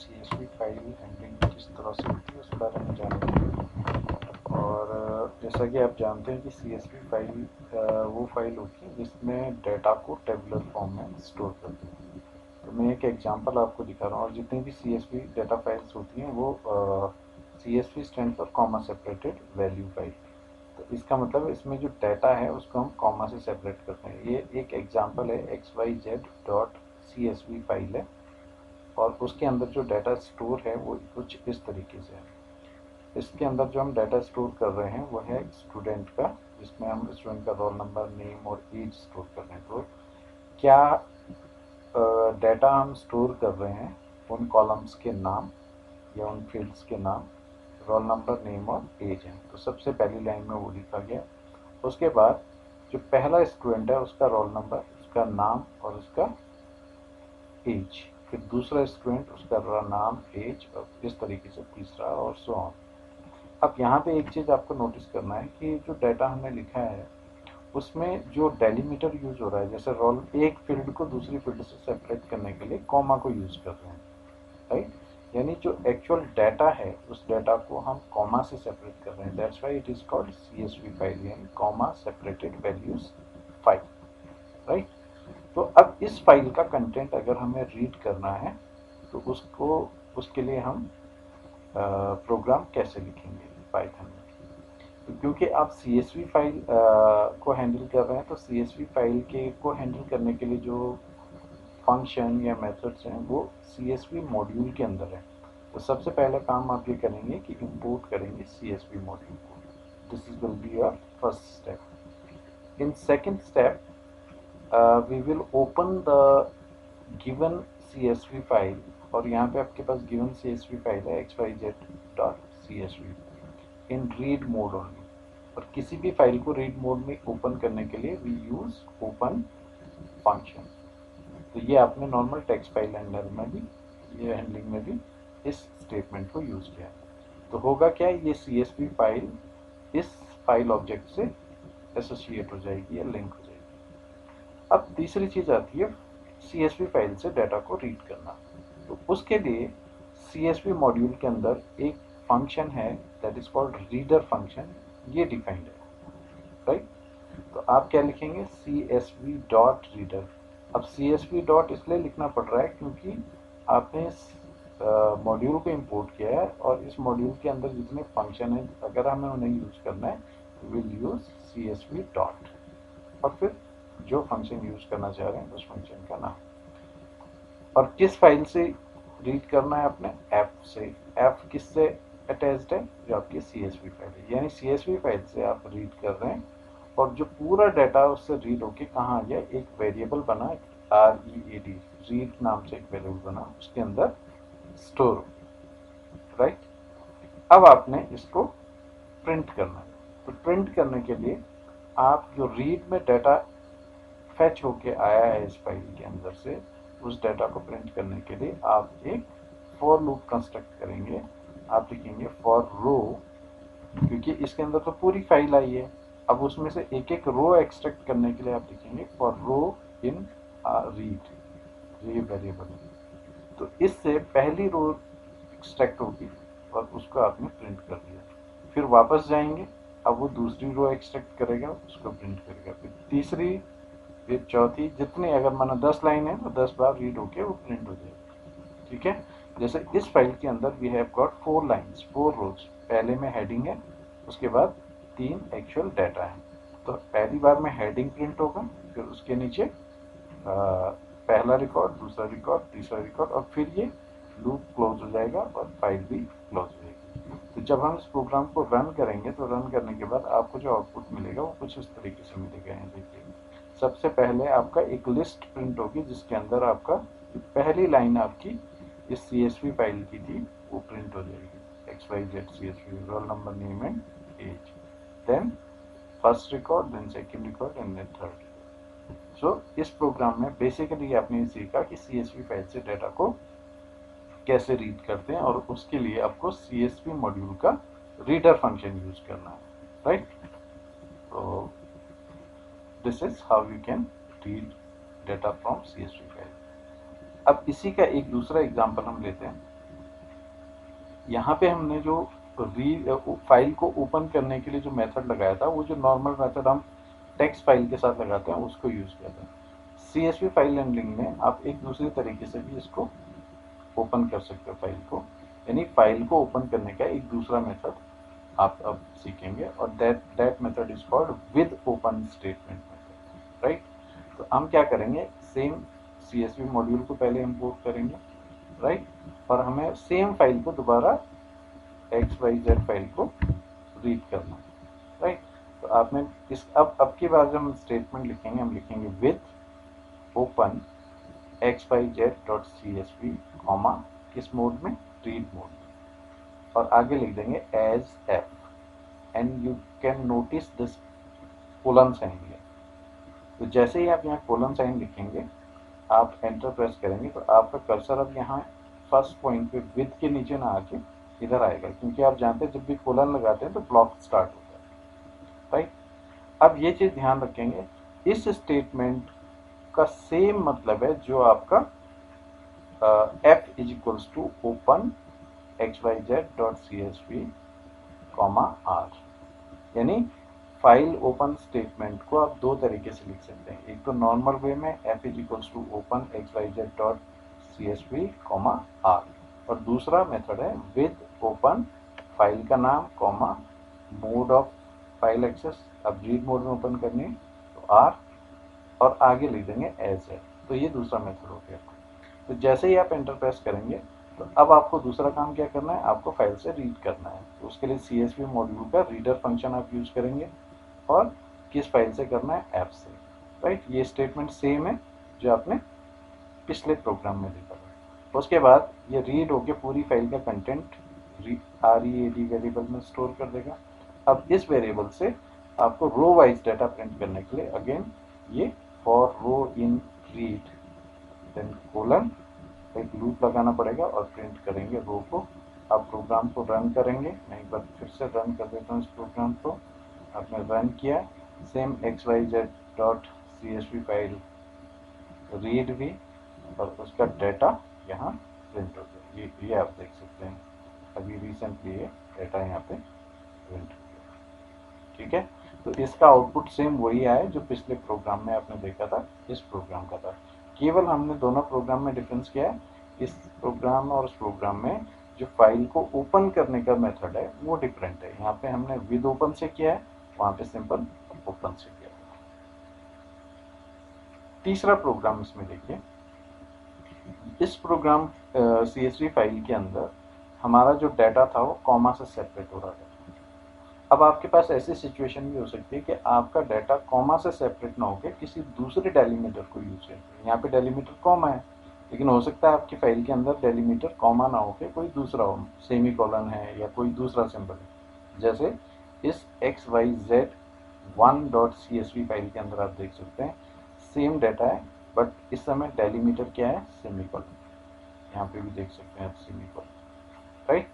CSV file handling किस तरह से होती है उस बारे में जानेंगे। और जैसा कि आप जानते हैं कि CSV फाइल वो फाइल होती है जिसमें डेटा को टेबुलर फॉर्म में स्टोर करते हैं। तो मैं एक एग्जांपल आपको दिखा रहा हूँ। और जितनी भी CSV डेटा फाइल्स होती हैं वो CSV stand for comma separated value file. तो इसका मतलब इसमें जो डाटा है उसको हम कॉमा से सेपरेट करते हैं। ये एक एग्जांपल है xyz.csv फाइल है और उसके अंदर जो डाटा स्टोर है वो कुछ इस तरीके से है। इसके अंदर जो हम डाटा स्टोर कर रहे हैं वो है स्टूडेंट का, जिसमें हम स्टूडेंट का रोल नंबर, नेम और एज स्टोर कर रहे हैं। तो क्या डाटा हम स्टोर कर रहे हैं उन कॉलम्स के नाम या उन फील्ड्स के नाम, रोल नंबर, नेम और एज है। तो सबसे पहली लाइन में वो लिखा गया। उसके बाद जो पहला स्टूडेंट है उसका रोल नंबर, उसका नाम और उसका एज। फिर दूसरा स्टूडेंट, उसका नाम, एज और इस तरीके से तीसरा और सो ऑन। अब यहाँ पे एक चीज़ आपको नोटिस करना है कि जो डाटा हमने लिखा है उसमें जो डेलीमीटर यूज हो रहा है, जैसे रोल एक फील्ड को दूसरी फील्ड से सेपरेट करने के लिए कॉमा को यूज कर रहे हैं, राइट। यानी जो एक्चुअल डाटा है उस डाटा को हम कॉमा से सेपरेट कर रहे हैं। That's why it is called CSV file, यानी comma separated values file, right. तो अब इस फाइल का कंटेंट अगर हमें रीड करना है तो उसके लिए हम प्रोग्राम कैसे लिखेंगे पाइथन में। तो क्योंकि आप CSV फाइल को हैंडल कर रहे हैं तो CSV फाइल के को हैंडल करने के लिए जो फंक्शन या मेथड्स हैं वो CSV मॉड्यूल के अंदर है। तो सबसे पहले काम आप ये करेंगे कि इंपोर्ट करेंगे CSV मॉड्यूल को। This is will be your first step. In second step we will open the given CSV file. और यहाँ पे आपके पास given CSV फाइल है xyz.csv इन रीड मोड ओनली। और किसी भी फाइल को रीड मोड में ओपन करने के लिए वी यूज ओपन फंक्शन। तो ये आपने नॉर्मल टेक्स्ट फाइल हैंडलर में भी, ये हैंडलिंग में भी इस स्टेटमेंट को यूज किया है। तो होगा क्या, ये CSV फाइल इस फाइल ऑब्जेक्ट से एसोसिएट हो जाएगी या लिंक हो जाएगी। अब तीसरी चीज आती है CSV फाइल से डाटा को रीड करना। तो उसके लिए CSV मॉड्यूल के अंदर एक फंक्शन है that is called reader function, ये डिफाइंड है, राइट। तो आप क्या लिखेंगे, CSV डॉट रीडर। अब CSV डॉट इसलिए लिखना पड़ रहा है क्योंकि आपने मॉड्यूल को इंपोर्ट किया है और इस मॉड्यूल के अंदर जितने फंक्शन है अगर हमें उन्हें यूज करना है तो विल यूज CSV डॉट और फिर जो फंक्शन यूज करना चाह रहे हैं उस फंक्शन का नाम। और किस फाइल से रीड करना है आपने, एफ से। एफ किससे अटैच्ड है, जो आपकी CSV फाइल है। यानी CSV फाइल से आप रीड कर रहे हैं और जो पूरा डाटा उससे रीड होके कहाँ आ गया, एक वेरिएबल बना READ, रीड नाम से एक वेरिएबल बना, उसके अंदर स्टोर, राइट। अब आपने इसको प्रिंट करना है। तो प्रिंट करने के लिए आप जो रीड में डाटा फैच होके आया है इस फाइल के अंदर से, उस डाटा को प्रिंट करने के लिए आप एक फॉर लूप कंस्ट्रक्ट करेंगे। आप लिखेंगे फॉर रो, क्योंकि इसके अंदर तो पूरी फाइल आई है। अब उसमें से एक एक रो एक्सट्रैक्ट करने के लिए आप लिखेंगे फॉर रो इन रीड, ये वेरिएबल। तो इससे पहली रो एक्सट्रैक्ट होगी और उसको आपने प्रिंट कर दिया। फिर वापस जाएंगे, अब वो दूसरी रो एक्सट्रैक्ट करेगा, उसको प्रिंट करेगा। फिर तीसरी, फिर चौथी, जितनी अगर माना 10 लाइन है तो 10 बार रीड होके वो प्रिंट हो जाएगी, ठीक है। जैसे इस फाइल के अंदर वी हैव गॉट 4 लाइन्स, 4 रोज। पहले में हेडिंग है, उसके बाद 3 एक्चुअल डाटा है। तो पहली बार में हेडिंग प्रिंट होगा, फिर उसके नीचे पहला रिकॉर्ड, दूसरा रिकॉर्ड, तीसरा रिकॉर्ड और फिर ये लूप क्लोज हो जाएगा और फाइल भी क्लोज हो जाएगी। तो जब हम इस प्रोग्राम को रन करेंगे तो रन करने के बाद आपको जो आउटपुट मिलेगा वो कुछ इस तरीके से मिलेगा। यहाँ देखिए, सबसे पहले आपका एक लिस्ट प्रिंट होगी जिसके अंदर आपका पहली लाइन आपकी इस CSV फाइल की थी वो प्रिंट हो जाएगी, XYZ CSV, roll number, name and age. Then first record, then second record and then third. So इस प्रोग्राम में बेसिकली आपने सीखा कि CSV फाइल से डाटा को कैसे रीड करते हैं और उसके लिए आपको CSV मॉड्यूल का रीडर फंक्शन यूज करना है, राइट। तो this is how you can read data from CSV file. अब इसी का एक दूसरा एग्जांपल हम लेते हैं। यहाँ पे हमने जो फाइल को ओपन करने के लिए जो मेथड लगाया था, वो जो नॉर्मल मेथड हम टेक्स्ट फाइल के साथ लगाते हैं उसको यूज़ किया था। CSV फाइल हैंडलिंग में आप एक दूसरे तरीके से भी इसको ओपन कर सकते हो फाइल को, यानी फाइल को ओपन करने का एक दूसरा मेथड आप अब सीखेंगे, और that method is called with open statement method, right. तो हम क्या करेंगे, सेम CSV मॉड्यूल को पहले इंपोर्ट करेंगे, राइट, और हमें सेम फाइल को दोबारा XYZ फाइल को रीड करना, राइट। तो आपने इस अब की बार जब हम स्टेटमेंट लिखेंगे, हम लिखेंगे विद ओपन xyz.csv कॉमा किस मोड में, रीड मोड में, और आगे लिख देंगे as F, and you can notice this colon sign here. तो जैसे ही आप यहाँ कोलन साइन लिखेंगे, आप एंटर प्रेस करेंगे, तो आपका कर्सर अब यहाँ फर्स्ट पॉइंट पे विद के नीचे ना आके इधर आएगा, क्योंकि आप जानते हैं जब भी कोलन लगाते हैं तो ब्लॉक स्टार्ट होता है, राइट। अब ये चीज ध्यान रखेंगे, इस स्टेटमेंट का सेम मतलब है जो आपका f is equals to open xyz.csv comma r, यानी फाइल ओपन स्टेटमेंट को आप दो तरीके से लिख सकते हैं। एक तो नॉर्मल वे में f is equals to open xyz.csv comma r, और दूसरा मेथड है विद ओपन फाइल का नाम comma mode of file access, अब रीड मोड में ओपन करनी है तो r, और आगे लिख देंगे एज है। तो ये दूसरा मेथड हो गया। तो जैसे ही आप एंटर प्रेस करेंगे, तो अब आपको दूसरा काम क्या करना है, आपको फाइल से रीड करना है। तो उसके लिए CSV मॉड्यूल का रीडर फंक्शन आप यूज करेंगे, और किस फाइल से करना है, ऐप से, राइट। ये स्टेटमेंट सेम है जो आपने पिछले प्रोग्राम में लिखा था। उसके बाद ये रीड होके पूरी फाइल का कंटेंट READ वेरिएबल में स्टोर कर देगा। अब इस वेरिएबल से आपको रो वाइज डाटा प्रिंट करने के लिए अगेन ये for row in read then colon एक लूप लगाना पड़ेगा, और प्रिंट करेंगे रो को। आप प्रोग्राम को रन करेंगे, मैं एक बार फिर से रन कर देता हूँ इस प्रोग्राम को। आपने रन किया, सेम xyz.csv फाइल रीड भी, और उसका डाटा यहाँ प्रिंट हो गया। ये आप देख सकते हैं, अभी रिसेंटली ये डाटा यहाँ पे प्रिंट हो गया, ठीक है। तो इसका आउटपुट सेम वही आया जो पिछले प्रोग्राम में आपने देखा था, इस प्रोग्राम का था। केवल हमने दोनों प्रोग्राम में डिफरेंस किया है, इस प्रोग्राम और उस प्रोग्राम में जो फाइल को ओपन करने का मेथड है वो डिफरेंट है। यहाँ पे हमने विद ओपन से किया है, वहाँ पे सिंपल ओपन से किया है। तीसरा प्रोग्राम इसमें देखिए, इस प्रोग्राम CSV फाइल के अंदर हमारा जो डाटा था वो कॉमा से सेपरेट हो रहा था। अब आपके पास ऐसी सिचुएशन भी हो सकती है कि आपका डाटा कॉमा से सेपरेट ना होकर किसी दूसरे डेलीमीटर को यूज करें। यहाँ पे डेलीमीटर कॉमा है, लेकिन हो सकता है आपकी फाइल के अंदर डेलीमीटर कॉमा ना होकर कोई दूसरा हो, सेमी कॉलन है या कोई दूसरा सिंबल है। जैसे इस xyz1.csv फाइल के अंदर आप देख सकते हैं सेम डाटा है, बट इस समय डेलीमीटर क्या है, सेमी कॉलन। यहाँ पे भी देख सकते हैं आप सेमी कॉलन, राइट।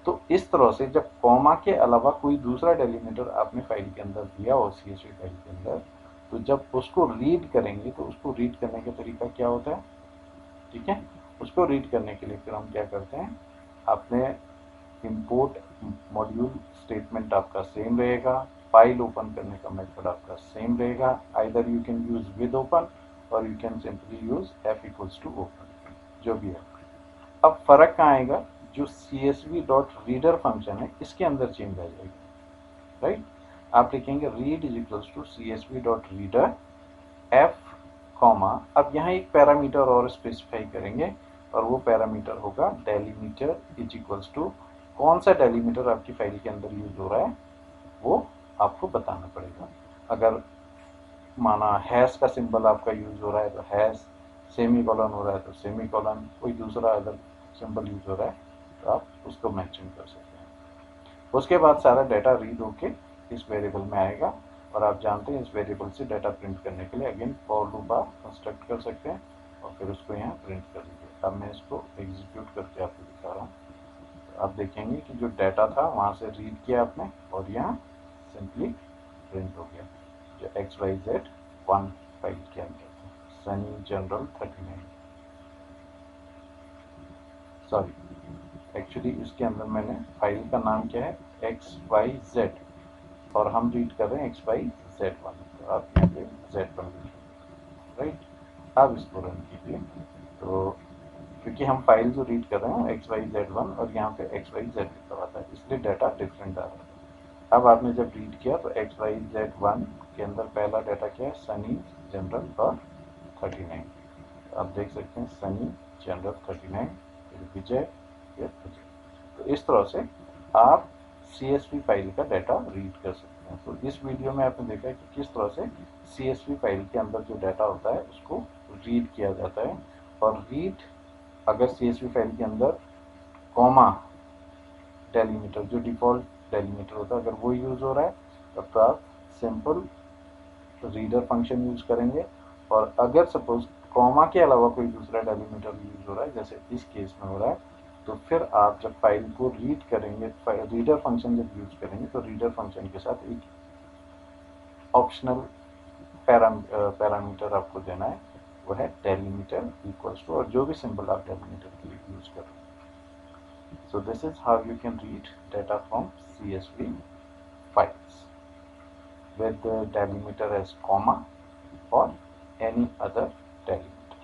तो इस तरह से जब कॉमा के अलावा कोई दूसरा डेलीमीटर आपने फाइल के अंदर दिया हो CSV फाइल के अंदर, तो जब उसको रीड करेंगे तो उसको रीड करने का तरीका क्या होता है, ठीक है। उसको रीड करने के लिए फिर हम क्या करते हैं, आपने इंपोर्ट मॉड्यूल स्टेटमेंट आपका सेम रहेगा, फाइल ओपन करने का मेथड आपका सेम रहेगा। Either you can use with open और you can simply use f equals to open, जो भी है। अब फर्क कहाँ आएगा, जो CSV.reader फंक्शन है इसके अंदर चेंज आ जाएगी, राइट। आप लिखेंगे read is equals to CSV.reader f comma, अब यहाँ एक पैरामीटर और स्पेसिफाई करेंगे, और वो पैरामीटर होगा डेलीमीटर इज इक्वल्स टू, कौन सा डेलीमीटर आपकी फाइल के अंदर यूज हो रहा है वो आपको बताना पड़ेगा। अगर माना हैश का सिंबल आपका यूज हो रहा है तो हैश, सेमी कॉलन हो रहा है तो सेमी कॉलन, कोई दूसरा अदर सिंबल यूज हो रहा है तो आप उसको मेंशन कर सकते हैं। उसके बाद सारा डाटा रीड होके इस वेरिएबल में आएगा, और आप जानते हैं इस वेरिएबल से डाटा प्रिंट करने के लिए अगेन फॉर लूप आप कंस्ट्रक्ट कर सकते हैं, और फिर उसको यहाँ प्रिंट कर दीजिए। अब मैं इसको एग्जीक्यूट करके आपको दिखा रहा हूँ। तो आप देखेंगे कि जो डाटा था वहाँ से रीड किया आपने, और यहाँ सिंपली प्रिंट हो गया, जो xyz1 फाइल के अंदर सनी जनरल 39, सॉरी एक्चुअली इसके अंदर मैंने फाइल का नाम क्या है XYZ, और हम रीड कर रहे हैं XYZ1, तो आप यहाँ पे Z1 लिखिए, राइट। अब इसको रन कीजिए, तो क्योंकि हम फाइल जो रीड कर रहे हैं XYZ1 और यहाँ पे XYZ लिखा हुआ था, इसलिए डाटा डिफरेंट आ रहा है। अब आपने जब रीड किया तो XYZ1 के अंदर पहला डाटा क्या है, सनी, जनरल और 39। आप देख सकते हैं सनी, जनरल 39, फिर विजय, फिर विजय। तो इस तरह से आप CSV फाइल का डाटा रीड कर सकते हैं। तो इस वीडियो में आपने देखा कि किस तरह से CSV फाइल के अंदर जो डाटा होता है उसको रीड किया जाता है। और रीड, अगर CSV फाइल के अंदर कॉमा डेलीमीटर, जो डिफ़ॉल्ट डेलीमीटर होता है, अगर वो यूज़ हो रहा है तब तो आप सिंपल रीडर फंक्शन यूज़ करेंगे। और अगर सपोज कॉमा के अलावा कोई दूसरा डेलीमीटर यूज़ हो रहा है, जैसे इस केस में हो रहा है, तो फिर आप जब फाइल को रीड करेंगे, रीडर फंक्शन जब यूज़ करेंगे, तो रीडर फंक्शन के साथ एक ऑप्शनल पैरामीटर आपको देना है, वो है डेलीमीटर इक्वल्स टू, और जो भी सिंबल आप डेलीमीटर के लिए यूज़ कर रहे हैं। So this is how you can read data from CSV files with the delimiter as comma or any other delimiter.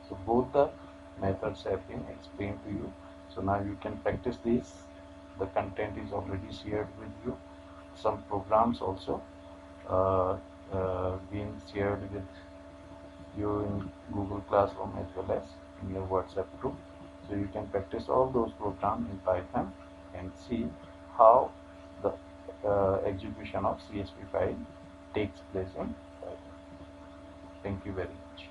So both the methods have been explained to you. So now you can practice these. The content is already shared with you. Some programs also being shared with you in Google Classroom as well as in your WhatsApp group. So you can practice all those programs in Python and see how the execution of CSV file takes place in Python. Thank you very much.